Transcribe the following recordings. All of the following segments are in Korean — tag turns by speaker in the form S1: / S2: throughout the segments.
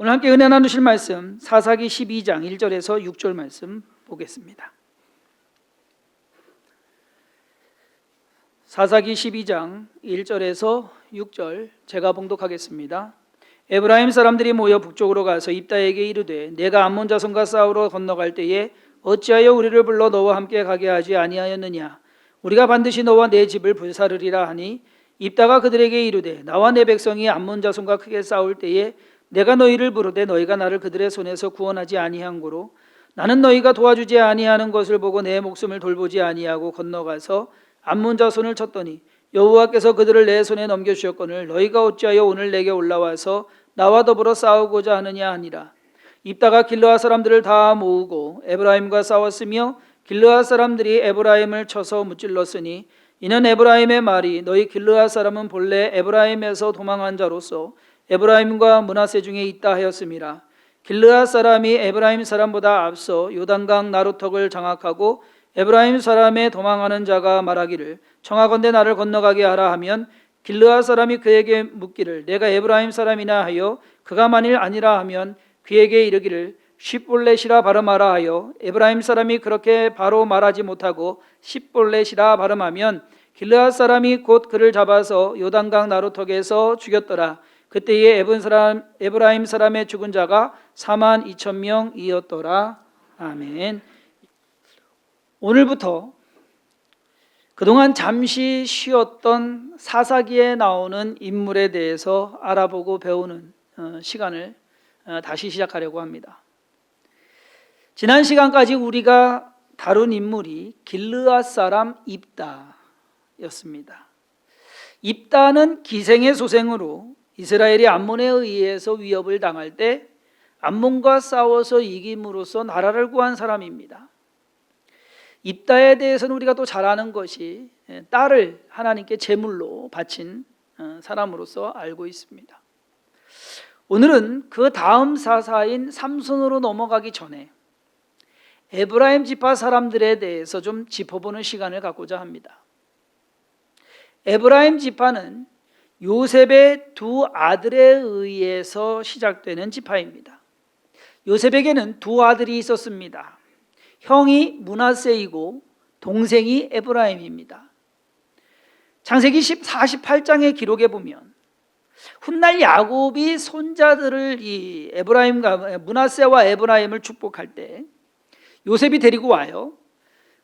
S1: 오늘 함께 은혜 나누실 말씀 사사기 12장 1절에서 6절 말씀 보겠습니다. 사사기 12장 1절에서 6절 제가 봉독하겠습니다. 에브라임 사람들이 모여 북쪽으로 가서 입다에게 이르되 내가 암몬 자손과 싸우러 건너갈 때에 어찌하여 우리를 불러 너와 함께 가게 하지 아니하였느냐? 우리가 반드시 너와 내 집을 불사르리라 하니 입다가 그들에게 이르되 나와 내 백성이 암몬 자손과 크게 싸울 때에 내가 너희를 부르되 너희가 나를 그들의 손에서 구원하지 아니한 고로 나는 너희가 도와주지 아니하는 것을 보고 내 목숨을 돌보지 아니하고 건너가서 암몬 자손을 쳤더니 여호와께서 그들을 내 손에 넘겨주셨거늘 너희가 어찌하여 오늘 내게 올라와서 나와 더불어 싸우고자 하느냐 하니라. 입다가 길르앗 사람들을 다 모으고 에브라임과 싸웠으며 길르앗 사람들이 에브라임을 쳐서 무찔렀으니 이는 에브라임의 말이 너희 길르앗 사람은 본래 에브라임에서 도망한 자로서 에브라임과 므낫세 중에 있다 하였음이라. 길르앗 사람이 에브라임 사람보다 앞서 요단강 나루턱을 장악하고 에브라임 사람의 도망하는 자가 말하기를 청하건대 나를 건너가게 하라 하면 길르앗 사람이 그에게 묻기를 내가 에브라임 사람이나 하여 그가 만일 아니라 하면 그에게 이르기를 십볼렛이라 발음하라 하여 에브라임 사람이 그렇게 바로 말하지 못하고 십볼렛이라 발음하면 길르앗 사람이 곧 그를 잡아서 요단강 나루턱에서 죽였더라. 그때에 에브라임 사람의 죽은 자가 42,000명이었더라. 아멘. 오늘부터 그동안 잠시 쉬었던 사사기에 나오는 인물에 대해서 알아보고 배우는 시간을 다시 시작하려고 합니다. 지난 시간까지 우리가 다룬 인물이 길르앗 사람 입다였습니다. 입다는 기생의 소생으로 이스라엘이 암몬에 의해서 위협을 당할 때 암몬과 싸워서 이김으로써 나라를 구한 사람입니다. 입다에 대해서는 우리가 또 잘 아는 것이 딸을 하나님께 제물로 바친 사람으로서 알고 있습니다. 오늘은 그 다음 사사인 삼손으로 넘어가기 전에 에브라임 지파 사람들에 대해서 좀 짚어보는 시간을 갖고자 합니다. 에브라임 지파는 요셉의 두 아들에 의해서 시작되는 지파입니다. 요셉에게는 두 아들이 있었습니다. 형이 므낫세이고 동생이 에브라임입니다. 창세기 48장의 기록에 보면 훗날 야곱이 손자들을 이 에브라임과 므낫세와 에브라임을 축복할 때 요셉이 데리고 와요.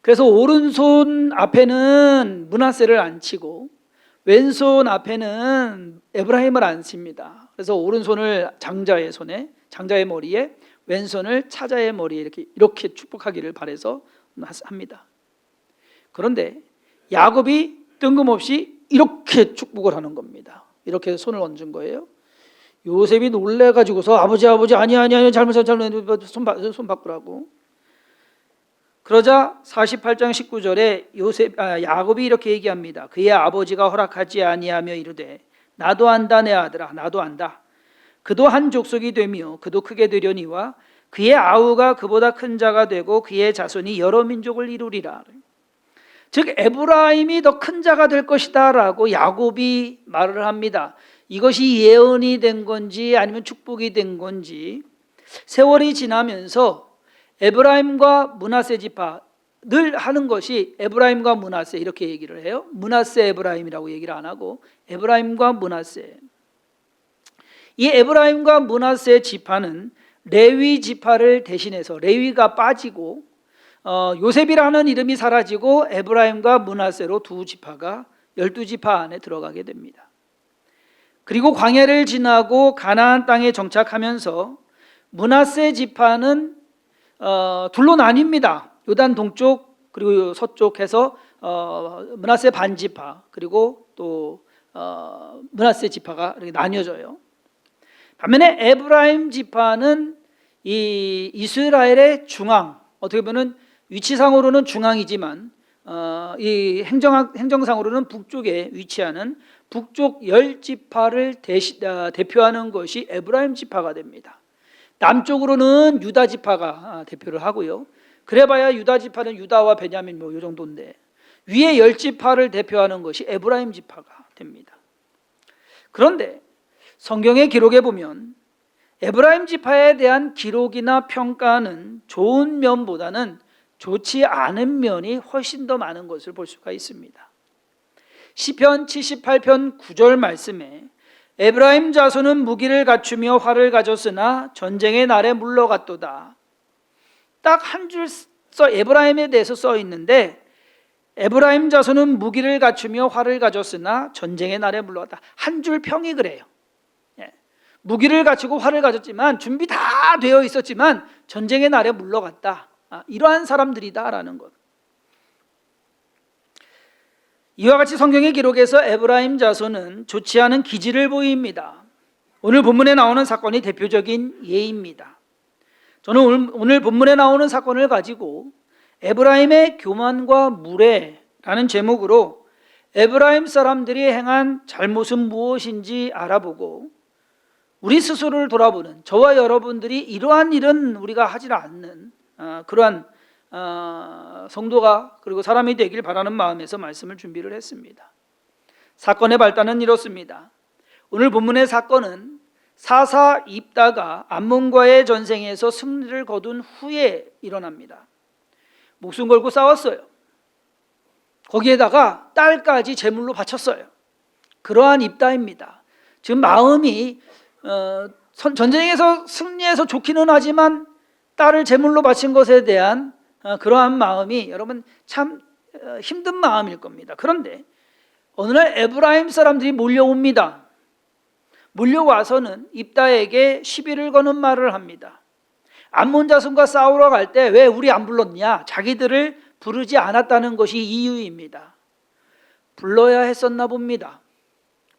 S1: 그래서 오른손 앞에는 므낫세를 앉히고 왼손 앞에는 에브라임을 앉힙니다. 그래서 오른손을 장자의 손에, 장자의 머리에, 왼손을 차자의 머리에 이렇게 축복하기를 바라서 합니다. 그런데 야곱이 뜬금없이 이렇게 축복을 하는 겁니다. 이렇게 손을 얹은 거예요. 요셉이 놀래가지고서 아버지 아니 잘못 손 바꾸라고. 그러자 48장 19절에 야곱이 이렇게 얘기합니다. 그의 아버지가 허락하지 아니하며 이르되 나도 안다 내 아들아 나도 안다. 그도 한 족속이 되며 그도 크게 되려니와 그의 아우가 그보다 큰 자가 되고 그의 자손이 여러 민족을 이루리라. 즉 에브라임이 더 큰 자가 될 것이다 라고 야곱이 말을 합니다. 이것이 예언이 된 건지 아니면 축복이 된 건지 세월이 지나면서 에브라임과 므낫세 지파 늘 하는 것이 에브라임과 므낫세 이렇게 얘기를 해요. 므낫세 에브라임이라고 얘기를 안 하고 에브라임과 므낫세. 이 에브라임과 므낫세 지파는 레위 지파를 대신해서 레위가 빠지고 요셉이라는 이름이 사라지고 에브라임과 므낫세로 두 지파가 12지파 안에 들어가게 됩니다. 그리고 광야를 지나고 가나안 땅에 정착하면서 므낫세 지파는 둘로 나뉩니다. 요단 동쪽 그리고 서쪽해서 므낫세 반지파 그리고 또 므낫세 지파가 이렇게 나뉘어져요. 반면에 에브라임 지파는 이 이스라엘의 중앙, 어떻게 보면 위치상으로는 중앙이지만 이 행정상으로는 북쪽에 위치하는 북쪽 10지파를 대표하는 것이 에브라임 지파가 됩니다. 남쪽으로는 유다 지파가 대표를 하고요. 그래봐야 유다 지파는 유다와 베냐민 이 정도인데 위에 10지파를 대표하는 것이 에브라임 지파가 됩니다. 그런데 성경의 기록에 보면 에브라임 지파에 대한 기록이나 평가는 좋은 면보다는 좋지 않은 면이 훨씬 더 많은 것을 볼 수가 있습니다. 시편 78편 9절 말씀에 에브라임 자손은 무기를 갖추며 활을 가졌으나 전쟁의 날에 물러갔도다. 딱 한 줄 에브라임에 대해서 써 있는데, 에브라임 자손은 무기를 갖추며 활을 가졌으나 전쟁의 날에 물러갔다. 한 줄 평이 그래요. 무기를 갖추고 활을 가졌지만, 준비 다 되어 있었지만 전쟁의 날에 물러갔다. 이러한 사람들이다라는 것. 이와 같이 성경의 기록에서 에브라임 자손은 좋지 않은 기질을 보입니다. 오늘 본문에 나오는 사건이 대표적인 예입니다. 저는 오늘 본문에 나오는 사건을 가지고 에브라임의 교만과 무례라는 제목으로 에브라임 사람들이 행한 잘못은 무엇인지 알아보고 우리 스스로를 돌아보는, 저와 여러분들이 이러한 일은 우리가 하지 않는 그러한 성도가, 그리고 사람이 되길 바라는 마음에서 말씀을 준비를 했습니다. 사건의 발단은 이렇습니다. 오늘 본문의 사건은 사사 입다가 암몬과의 전쟁에서 승리를 거둔 후에 일어납니다. 목숨 걸고 싸웠어요. 거기에다가 딸까지 제물로 바쳤어요. 그러한 입다입니다. 지금 마음이 전쟁에서 승리해서 좋기는 하지만 딸을 제물로 바친 것에 대한 그러한 마음이 여러분 참 힘든 마음일 겁니다. 그런데 어느 날 에브라임 사람들이 몰려옵니다. 몰려와서는 입다에게 시비를 거는 말을 합니다. 암몬 자손과 싸우러 갈 때 왜 우리 안 불렀냐? 자기들을 부르지 않았다는 것이 이유입니다. 불러야 했었나 봅니다.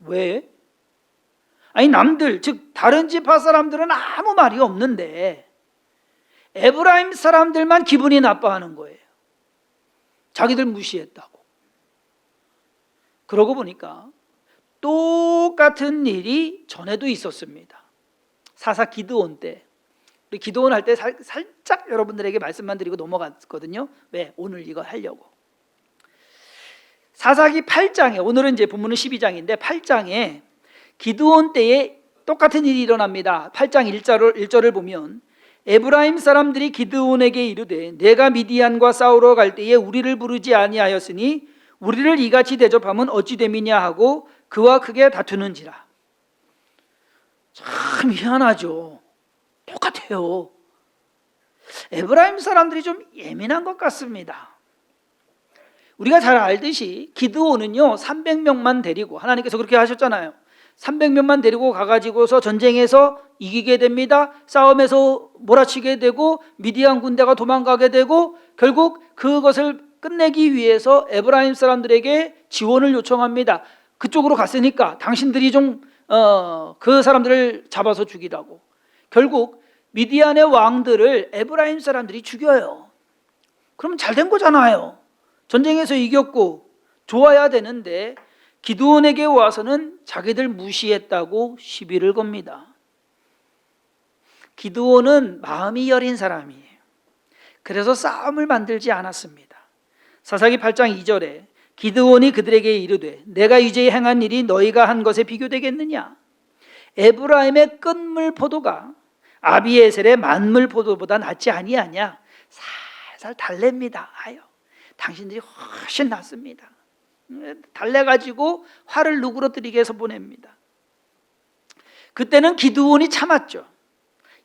S1: 왜? 아니 남들, 즉 다른 지파 사람들은 아무 말이 없는데 에브라임 사람들만 기분이 나빠하는 거예요. 자기들 무시했다고. 그러고 보니까 똑같은 일이 전에도 있었습니다. 사사 기드온 때. 우리 기드온 할 때 살짝 여러분들에게 말씀만 드리고 넘어갔거든요. 왜? 오늘 이거 하려고. 사사기 8장에, 오늘은 이제 본문은 12장인데 8장에 기드온 때에 똑같은 일이 일어납니다. 8장 1절을 보면 에브라임 사람들이 기드온에게 이르되 내가 미디안과 싸우러 갈 때에 우리를 부르지 아니하였으니 우리를 이같이 대접하면 어찌 됨이냐 하고 그와 크게 다투는지라. 참 희한하죠. 똑같아요. 에브라임 사람들이 좀 예민한 것 같습니다. 우리가 잘 알듯이 기드온은요 300명만 데리고, 하나님께서 그렇게 하셨잖아요. 300명만 데리고 가가지고서 전쟁에서 이기게 됩니다. 싸움에서 몰아치게 되고 미디안 군대가 도망가게 되고 결국 그것을 끝내기 위해서 에브라임 사람들에게 지원을 요청합니다. 그쪽으로 갔으니까 당신들이 좀 그 사람들을 잡아서 죽이라고. 결국 미디안의 왕들을 에브라임 사람들이 죽여요. 그러면 잘 된 거잖아요. 전쟁에서 이겼고 좋아야 되는데 기드온에게 와서는 자기들 무시했다고 시비를 겁니다. 기드온은 마음이 여린 사람이에요. 그래서 싸움을 만들지 않았습니다. 사사기 8장 2절에 기드온이 그들에게 이르되 내가 이제 행한 일이 너희가 한 것에 비교되겠느냐? 에브라임의 끝물 포도가 아비에셀의 만물 포도보다 낫지 아니하냐? 살살 달랩니다. 아유, 당신들이 훨씬 낫습니다. 달래가지고 화를 누그러뜨리게 해서 보냅니다. 그때는 기드온이 참았죠.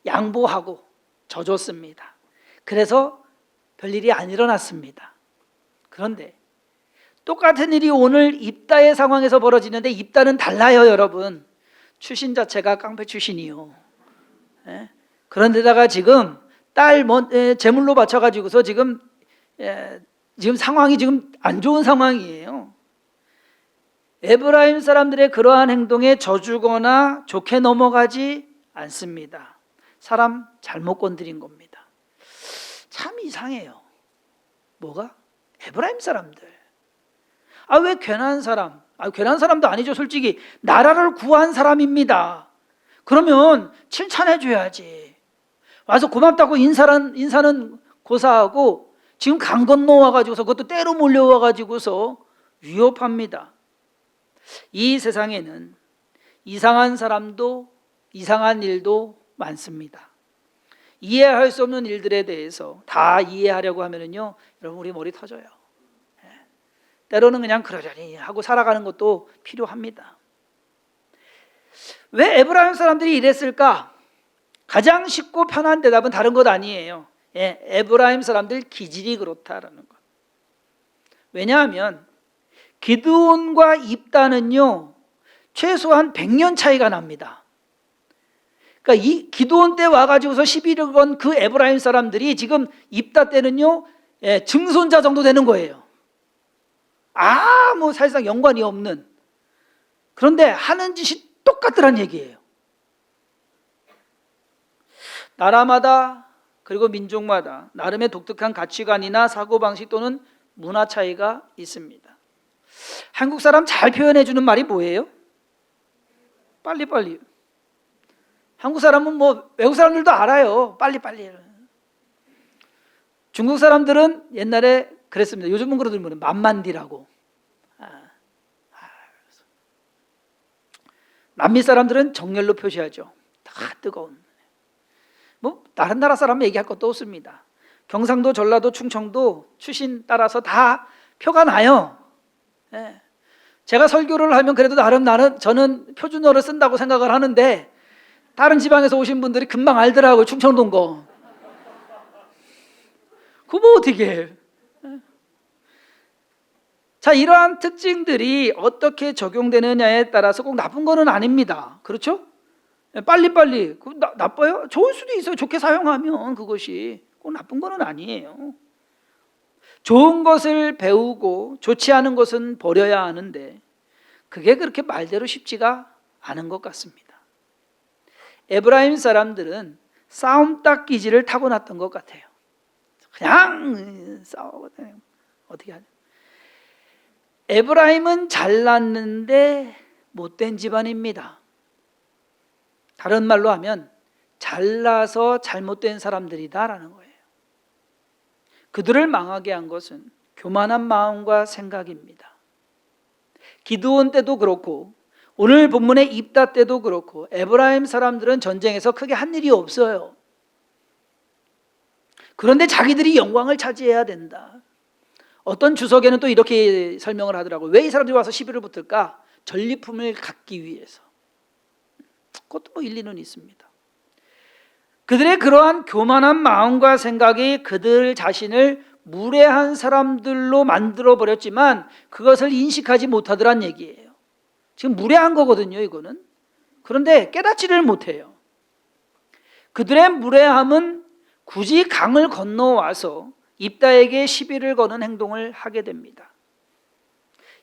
S1: 양보하고 져줬습니다. 그래서 별일이 안 일어났습니다. 그런데 똑같은 일이 오늘 입다의 상황에서 벌어지는데 입다는 달라요, 여러분. 출신 자체가 깡패 출신이요. 그런데다가 지금 딸 제물로 바쳐가지고서 지금 상황이 지금 안 좋은 상황이에요. 에브라임 사람들의 그러한 행동에 져주거나 좋게 넘어가지 않습니다. 사람 잘못 건드린 겁니다. 참 이상해요. 뭐가? 에브라임 사람들. 왜 괜한 사람? 괜한 사람도 아니죠. 솔직히 나라를 구한 사람입니다. 그러면 칭찬해 줘야지. 와서 고맙다고 인사는 고사하고 지금 강 건너와가지고서 그것도 때로 몰려와가지고서 위협합니다. 이 세상에는 이상한 사람도 이상한 일도 많습니다. 이해할 수 없는 일들에 대해서 다 이해하려고 하면은요, 여러분 우리 머리 터져요. 때로는 그냥 그러려니 하고 살아가는 것도 필요합니다. 왜 에브라임 사람들이 이랬을까? 가장 쉽고 편한 대답은 다른 것 아니에요. 에브라임 사람들 기질이 그렇다라는 것. 왜냐하면 기드온과 입다는요 최소한 100년 차이가 납니다. 그러니까 이 기드온 때 와가지고서 시비를 건 그 에브라임 사람들이 지금 입다 때는요 증손자 정도 되는 거예요. 뭐 사실상 연관이 없는. 그런데 하는 짓이 똑같더란 얘기예요. 나라마다 그리고 민족마다 나름의 독특한 가치관이나 사고방식 또는 문화 차이가 있습니다. 한국 사람 잘 표현해 주는 말이 뭐예요? 빨리빨리. 한국 사람은 뭐 외국 사람들도 알아요. 빨리빨리. 중국 사람들은 옛날에 그랬습니다. 요즘은 그러더니 만만디라고. 남미 사람들은 정열로 표시하죠. 다 뜨거운. 뭐 다른 나라 사람 얘기할 것도 없습니다. 경상도, 전라도, 충청도 출신 따라서 다 표가 나요. 제가 설교를 하면 그래도 나는 저는 표준어를 쓴다고 생각을 하는데 다른 지방에서 오신 분들이 금방 알더라고요. 충청도인 거. 그거 뭐 어떻게 해. 자, 이러한 특징들이 어떻게 적용되느냐에 따라서 꼭 나쁜 거는 아닙니다. 그렇죠? 빨리빨리. 나빠요? 좋을 수도 있어요. 좋게 사용하면 그것이. 꼭 나쁜 거는 아니에요. 좋은 것을 배우고 좋지 않은 것은 버려야 하는데 그게 그렇게 말대로 쉽지가 않은 것 같습니다. 에브라임 사람들은 싸움딱 기질을 타고났던 것 같아요. 그냥 싸우거든요. 어떻게 하냐. 에브라임은 잘났는데 못된 집안입니다. 다른 말로 하면 잘나서 잘못된 사람들이다라는 거예요. 그들을 망하게 한 것은 교만한 마음과 생각입니다. 기드온 때도 그렇고 오늘 본문의 입다 때도 그렇고 에브라임 사람들은 전쟁에서 크게 한 일이 없어요. 그런데 자기들이 영광을 차지해야 된다. 어떤 주석에는 또 이렇게 설명을 하더라고요. 왜 이 사람들이 와서 시비를 붙을까? 전리품을 갖기 위해서. 그것도 뭐 일리는 있습니다. 그들의 그러한 교만한 마음과 생각이 그들 자신을 무례한 사람들로 만들어 버렸지만 그것을 인식하지 못하더란 얘기예요. 지금 무례한 거거든요, 이거는. 그런데 깨닫지를 못해요. 그들의 무례함은 굳이 강을 건너와서 입다에게 시비를 거는 행동을 하게 됩니다.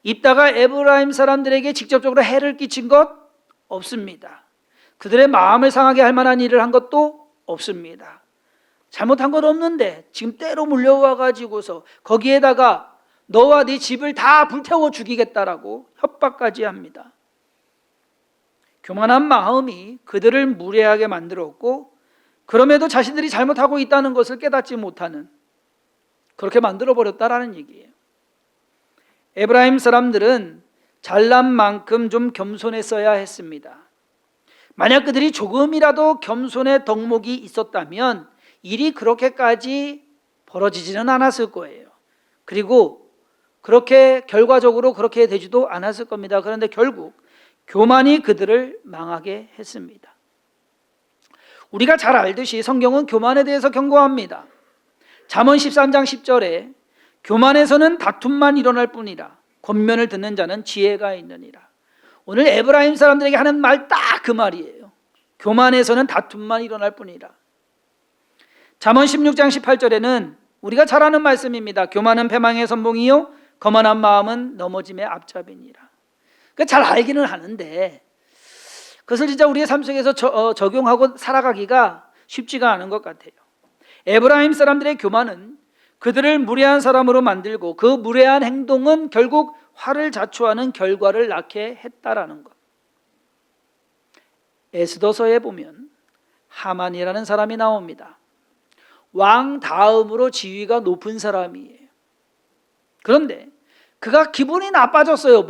S1: 입다가 에브라임 사람들에게 직접적으로 해를 끼친 것 없습니다. 그들의 마음을 상하게 할 만한 일을 한 것도 없습니다. 잘못한 건 없는데 지금 때로 물려와 가지고서 거기에다가 너와 네 집을 다 불태워 죽이겠다라고 협박까지 합니다. 교만한 마음이 그들을 무례하게 만들었고 그럼에도 자신들이 잘못하고 있다는 것을 깨닫지 못하는 그렇게 만들어버렸다라는 얘기예요. 에브라임 사람들은 잘난 만큼 좀 겸손했어야 했습니다. 만약 그들이 조금이라도 겸손의 덕목이 있었다면 일이 그렇게까지 벌어지지는 않았을 거예요. 그리고 그렇게 결과적으로 그렇게 되지도 않았을 겁니다. 그런데 결국 교만이 그들을 망하게 했습니다. 우리가 잘 알듯이 성경은 교만에 대해서 경고합니다. 잠언 13장 10절에 교만에서는 다툼만 일어날 뿐이라 권면을 듣는 자는 지혜가 있느니라. 오늘 에브라임 사람들에게 하는 말 딱 그 말이에요. 교만에서는 다툼만 일어날 뿐이라. 잠언 16장 18절에는 우리가 잘 아는 말씀입니다. 교만은 패망의 선봉이요 거만한 마음은 넘어짐의 앞잡이니라. 그러니까 잘 알기는 하는데 그것을 진짜 우리의 삶 속에서 적용하고 살아가기가 쉽지가 않은 것 같아요. 에브라임 사람들의 교만은 그들을 무례한 사람으로 만들고 그 무례한 행동은 결국 화를 자초하는 결과를 낳게 했다라는 것. 에스더서에 보면 하만이라는 사람이 나옵니다. 왕 다음으로 지위가 높은 사람이에요. 그런데 그가 기분이 나빠졌어요.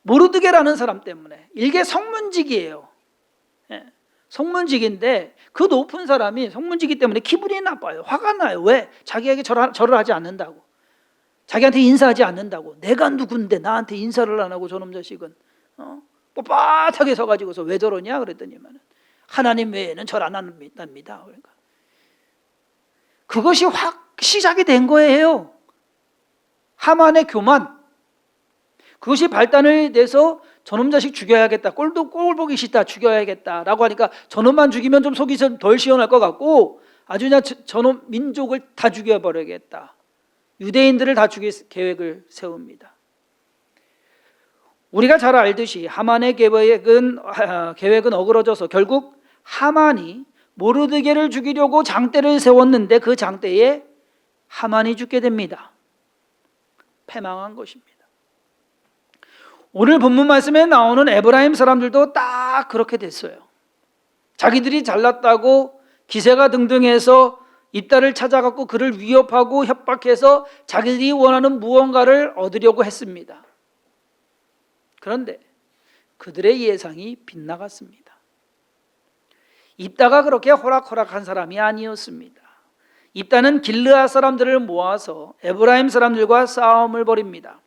S1: 모르드게라는 사람 때문에. 일개 성문직이에요. 성문직인데 그 높은 사람이 성문직이기 때문에 기분이 나빠요. 화가 나요. 왜? 자기에게 절을 하지 않는다고. 자기한테 인사하지 않는다고. 내가 누군데 나한테 인사를 안 하고 저놈 자식은 뻣뻣하게 서가지고서 왜 저러냐 그랬더니만 하나님 외에는 절 안 합니다. 그러니까 그것이 확 시작이 된 거예요. 하만의 교만. 그것이 발단을 내서 저놈 자식 죽여야겠다. 꼴 보기 싫다. 죽여야겠다라고 하니까 저놈만 죽이면 좀 속이 덜 시원할 것 같고 아주 그냥 저놈 민족을 다 죽여버려야겠다. 유대인들을 다 죽일 계획을 세웁니다. 우리가 잘 알듯이 하만의 계획은 어그러져서 결국 하만이 모르드게를 죽이려고 장대를 세웠는데 그 장대에 하만이 죽게 됩니다. 패망한 것입니다. 오늘 본문 말씀에 나오는 에브라임 사람들도 딱 그렇게 됐어요. 자기들이 잘났다고 기세가 등등해서 입다를 찾아갖고 그를 위협하고 협박해서 자기들이 원하는 무언가를 얻으려고 했습니다. 그런데 그들의 예상이 빗나갔습니다. 입다가 그렇게 호락호락한 사람이 아니었습니다. 입다는 길르앗 사람들을 모아서 에브라임 사람들과 싸움을 벌입니다.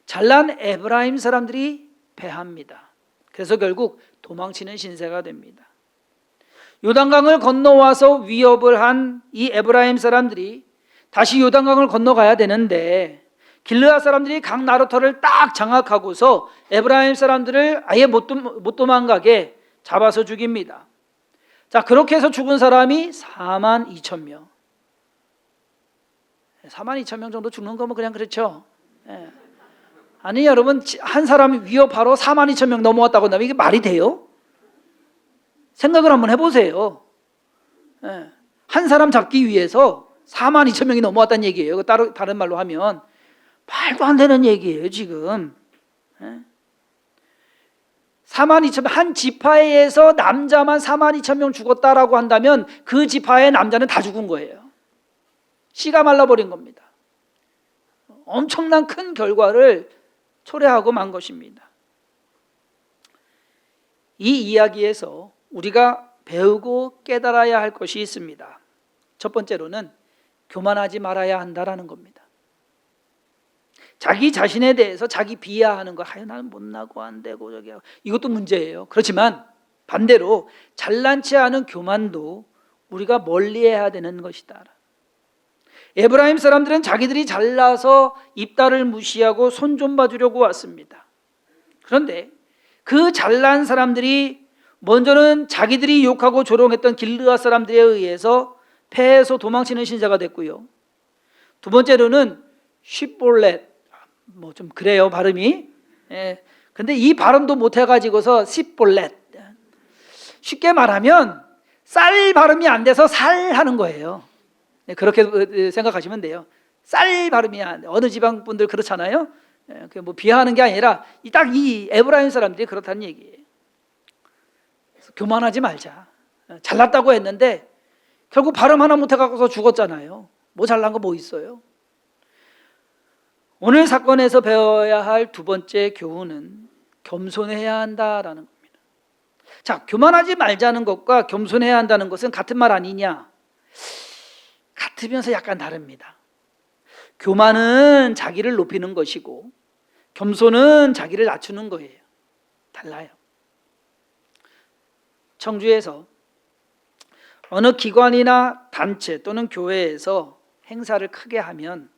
S1: 잘난 에브라임 사람들이 패합니다. 그래서 결국 도망치는 신세가 됩니다. 요단강을 건너와서 위협을 한 이 에브라임 사람들이 다시 요단강을 건너가야 되는데 길르앗 사람들이 강 나루터를 딱 장악하고서 에브라임 사람들을 아예 못 도망가게 잡아서 죽입니다. 자, 그렇게 해서 죽은 사람이 42,000명. 42,000명 정도 죽는 거면 그냥 그렇죠. 예. 아니 여러분, 한 사람이 위협하러 42,000명 넘어왔다고 한다면 이게 말이 돼요? 생각을 한번 해보세요. 예. 한 사람 잡기 위해서 42,000명이 넘어왔다는 얘기예요. 다른 말로 하면 말도 안 되는 얘기예요 지금. 예. 42,000명, 한 지파에서 남자만 42,000명 죽었다라고 한다면 그 지파의 남자는 다 죽은 거예요. 씨가 말라버린 겁니다. 엄청난 큰 결과를 초래하고 만 것입니다. 이 이야기에서 우리가 배우고 깨달아야 할 것이 있습니다. 첫 번째로는 교만하지 말아야 한다라는 겁니다. 자기 자신에 대해서 자기 비하하는 거, 나는 못나고 안 되고 저기 이것도 문제예요. 그렇지만 반대로 잘난치 않은 교만도 우리가 멀리해야 되는 것이다. 에브라임 사람들은 자기들이 잘나서 입다를 무시하고 손 좀 봐주려고 왔습니다. 그런데 그 잘난 사람들이 먼저는 자기들이 욕하고 조롱했던 길르앗 사람들에 의해서 패해서 도망치는 신세가 됐고요. 두 번째로는 쉽볼렛, 뭐 좀 그래요 발음이. 예. 근데 이 발음도 못해가지고서 쉽볼렛, 쉽게 말하면 쌀 발음이 안 돼서 살 하는 거예요. 그렇게 생각하시면 돼요. 쌀 발음이 안 돼. 어느 지방 분들 그렇잖아요. 뭐 비하하는 게 아니라 딱 이 에브라임 사람들이 그렇다는 얘기예요. 교만하지 말자. 잘났다고 했는데 결국 발음 하나 못해갖고서 죽었잖아요. 뭐 잘난 거 뭐 있어요? 오늘 사건에서 배워야 할 두 번째 교훈은 겸손해야 한다라는 겁니다. 자, 교만하지 말자는 것과 겸손해야 한다는 것은 같은 말 아니냐? 같으면서 약간 다릅니다. 교만은 자기를 높이는 것이고 겸손은 자기를 낮추는 거예요. 달라요. 청주에서 어느 기관이나 단체 또는 교회에서 행사를 크게 하면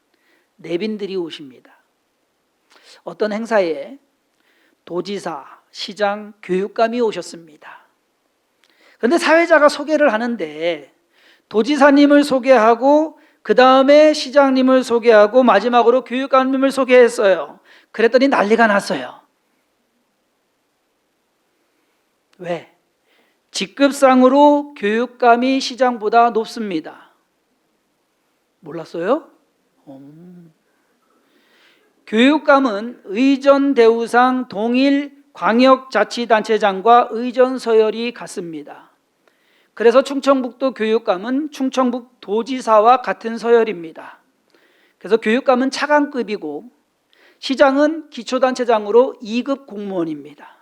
S1: 내빈들이 오십니다. 어떤 행사에 도지사, 시장, 교육감이 오셨습니다. 그런데 사회자가 소개를 하는데 도지사님을 소개하고 그 다음에 시장님을 소개하고 마지막으로 교육감님을 소개했어요. 그랬더니 난리가 났어요. 왜? 직급상으로 교육감이 시장보다 높습니다. 몰랐어요? 교육감은 의전대우상 동일 광역자치단체장과 의전서열이 같습니다. 그래서 충청북도 교육감은 충청북 도지사와 같은 서열입니다. 그래서 교육감은 차관급이고 시장은 기초단체장으로 2급 공무원입니다.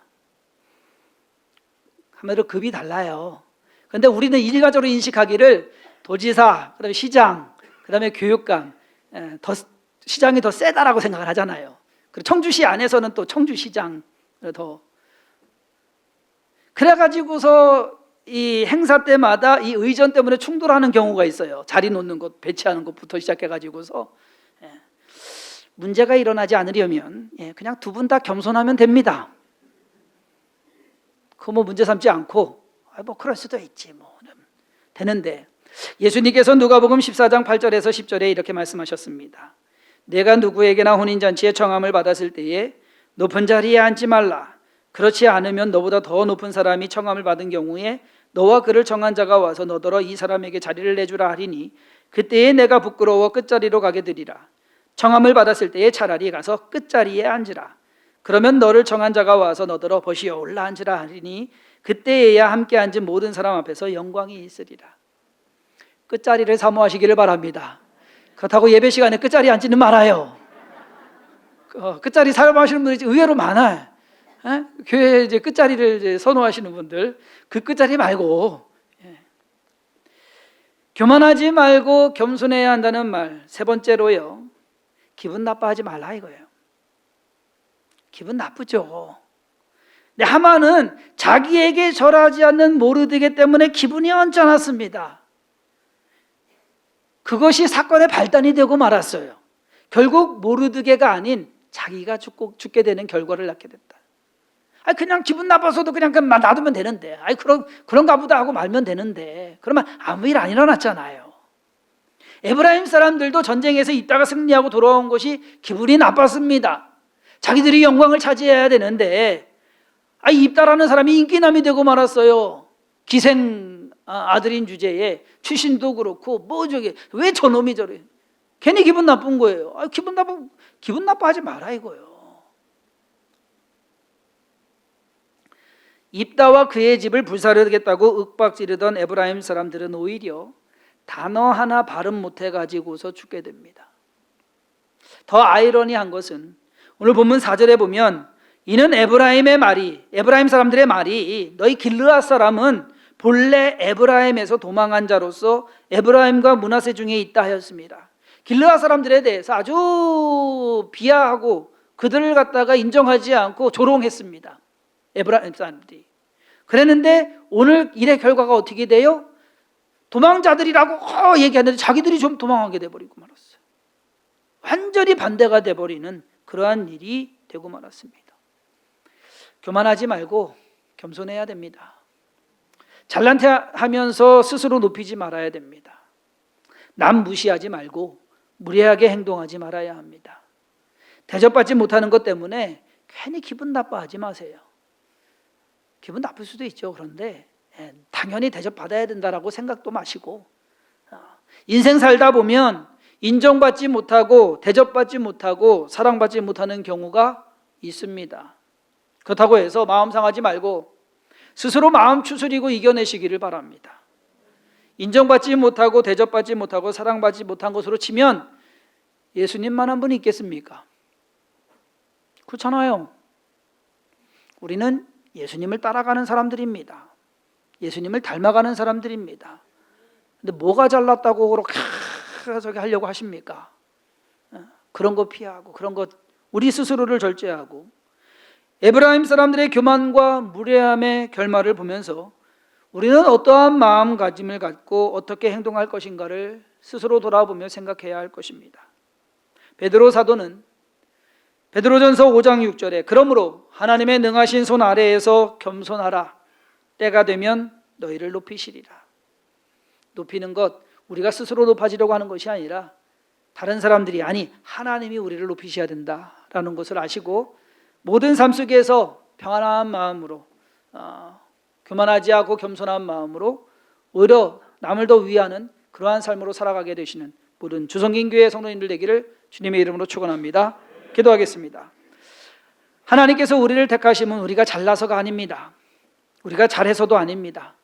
S1: 한마디로 급이 달라요. 그런데 우리는 일가적으로 인식하기를 도지사, 그다음에 시장, 그다음에 교육감, 더 시장이 더 세다라고 생각을 하잖아요. 그리고 청주시 안에서는 또 청주시장 더. 그래가지고서 이 행사 때마다 이 의전 때문에 충돌하는 경우가 있어요. 자리 놓는 것, 배치하는 것부터 시작해가지고서 문제가 일어나지 않으려면 그냥 두 분 다 겸손하면 됩니다. 그거 뭐 문제 삼지 않고 뭐 그럴 수도 있지 뭐 되는데, 예수님께서 누가복음 14장 8절에서 10절에 이렇게 말씀하셨습니다. 내가 누구에게나 혼인잔치에 청함을 받았을 때에 높은 자리에 앉지 말라. 그렇지 않으면 너보다 더 높은 사람이 청함을 받은 경우에 너와 그를 청한 자가 와서 너더러 이 사람에게 자리를 내주라 하리니 그때에 내가 부끄러워 끝자리로 가게 되리라. 청함을 받았을 때에 차라리 가서 끝자리에 앉으라. 그러면 너를 청한 자가 와서 너더러 보시어 올라 앉으라 하리니 그때에야 함께 앉은 모든 사람 앞에서 영광이 있으리라. 끝자리를 사모하시기를 바랍니다. 그렇다고 예배 시간에 끝자리에 앉지는 말아요. 끝자리 사모하시는 분들이 의외로 많아요. 교회 이제 끝자리를 이제 선호하시는 분들, 그 끝자리 말고 교만하지 말고 겸손해야 한다는 말. 세 번째로요, 기분 나빠하지 말라 이거예요. 기분 나쁘죠. 근데 하만은 자기에게 절하지 않는 모르드게 때문에 기분이 언짢았습니다. 그것이 사건의 발단이 되고 말았어요. 결국 모르드게가 아닌 자기가 죽게 되는 결과를 낳게 됐다. 그냥 기분 나빠서도 그냥 놔두면 되는데, 그런가 보다 하고 말면 되는데, 그러면 아무 일 안 일어났잖아요. 에브라임 사람들도 전쟁에서 있다가 승리하고 돌아온 것이 기분이 나빴습니다. 자기들이 영광을 차지해야 되는데 입다라는 사람이 인기남이 되고 말았어요. 기생 아들인 주제에 출신도 그렇고 왜 저놈이 저래? 괜히 기분 나쁜 거예요. 기분 나빠하지 마라 이거예요. 입다와 그의 집을 불사르겠다고 윽박지르던 에브라임 사람들은 오히려 단어 하나 발음 못해가지고서 죽게 됩니다. 더 아이러니한 것은 오늘 본문 4절에 보면 이는 에브라임 사람들의 말이 너희 길르앗 사람은 본래 에브라임에서 도망한 자로서 에브라임과 므낫세 중에 있다 하였습니다. 길르앗 사람들에 대해서 아주 비하하고 그들을 갖다가 인정하지 않고 조롱했습니다. 에브라임 사람들이. 그랬는데 오늘 일의 결과가 어떻게 돼요? 도망자들이라고 얘기하는데 자기들이 좀 도망하게 돼버리고 말았어요. 완전히 반대가 돼버리는 그러한 일이 되고 말았습니다. 교만하지 말고 겸손해야 됩니다. 잘난 체 하면서 스스로 높이지 말아야 됩니다. 남 무시하지 말고 무례하게 행동하지 말아야 합니다. 대접받지 못하는 것 때문에 괜히 기분 나빠하지 마세요. 기분 나쁠 수도 있죠. 그런데 당연히 대접받아야 된다라고 생각도 마시고, 인생 살다 보면 인정받지 못하고 대접받지 못하고 사랑받지 못하는 경우가 있습니다. 그렇다고 해서 마음 상하지 말고 스스로 마음 추스리고 이겨내시기를 바랍니다. 인정받지 못하고 대접받지 못하고 사랑받지 못한 것으로 치면 예수님만 한 분이 있겠습니까? 그렇잖아요. 우리는 예수님을 따라가는 사람들입니다. 예수님을 닮아가는 사람들입니다. 근데 뭐가 잘났다고 그렇게 저기 하려고 하십니까? 그런 거 피하고, 그런 것 우리 스스로를 절제하고, 에브라임 사람들의 교만과 무례함의 결말을 보면서 우리는 어떠한 마음가짐을 갖고 어떻게 행동할 것인가를 스스로 돌아보며 생각해야 할 것입니다. 베드로 사도는 베드로전서 5장 6절에 그러므로 하나님의 능하신 손 아래에서 겸손하라. 때가 되면 너희를 높이시리라. 높이는 것, 우리가 스스로 높아지려고 하는 것이 아니라 다른 사람들이, 아니 하나님이 우리를 높이셔야 된다라는 것을 아시고 모든 삶 속에서 평안한 마음으로, 교만하지 않고 겸손한 마음으로 오히려 남을 더 위하는 그러한 삶으로 살아가게 되시는 모든 주성긴교회 성도님들 되기를 주님의 이름으로 축원합니다. 기도하겠습니다. 하나님께서 우리를 택하심은 우리가 잘나서가 아닙니다. 우리가 잘해서도 아닙니다.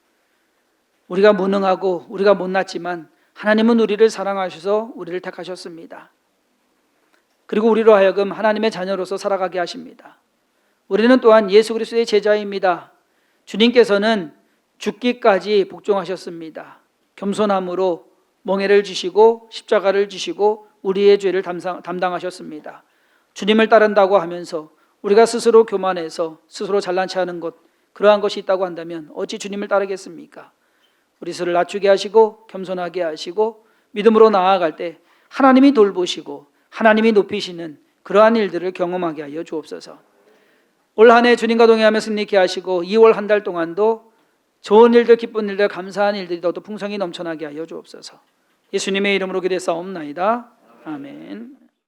S1: 우리가 무능하고 우리가 못났지만 하나님은 우리를 사랑하셔서 우리를 택하셨습니다. 그리고 우리로 하여금 하나님의 자녀로서 살아가게 하십니다. 우리는 또한 예수 그리스도의 제자입니다. 주님께서는 죽기까지 복종하셨습니다. 겸손함으로 멍에를 지시고 십자가를 지시고 우리의 죄를 담당하셨습니다. 주님을 따른다고 하면서 우리가 스스로 교만해서 스스로 잘난 체하는 것, 그러한 것이 있다고 한다면 어찌 주님을 따르겠습니까? 우리 스스로를 낮추게 하시고 겸손하게 하시고 믿음으로 나아갈 때 하나님이 돌보시고 하나님이 높이시는 그러한 일들을 경험하게 하여 주옵소서. 올 한 해 주님과 동행하며 승리케 하시고 2월 한 달 동안도 좋은 일들, 기쁜 일들, 감사한 일들이 더더 풍성히 넘쳐나게 하여 주옵소서. 예수님의 이름으로 기도했사옵나이다. 아멘.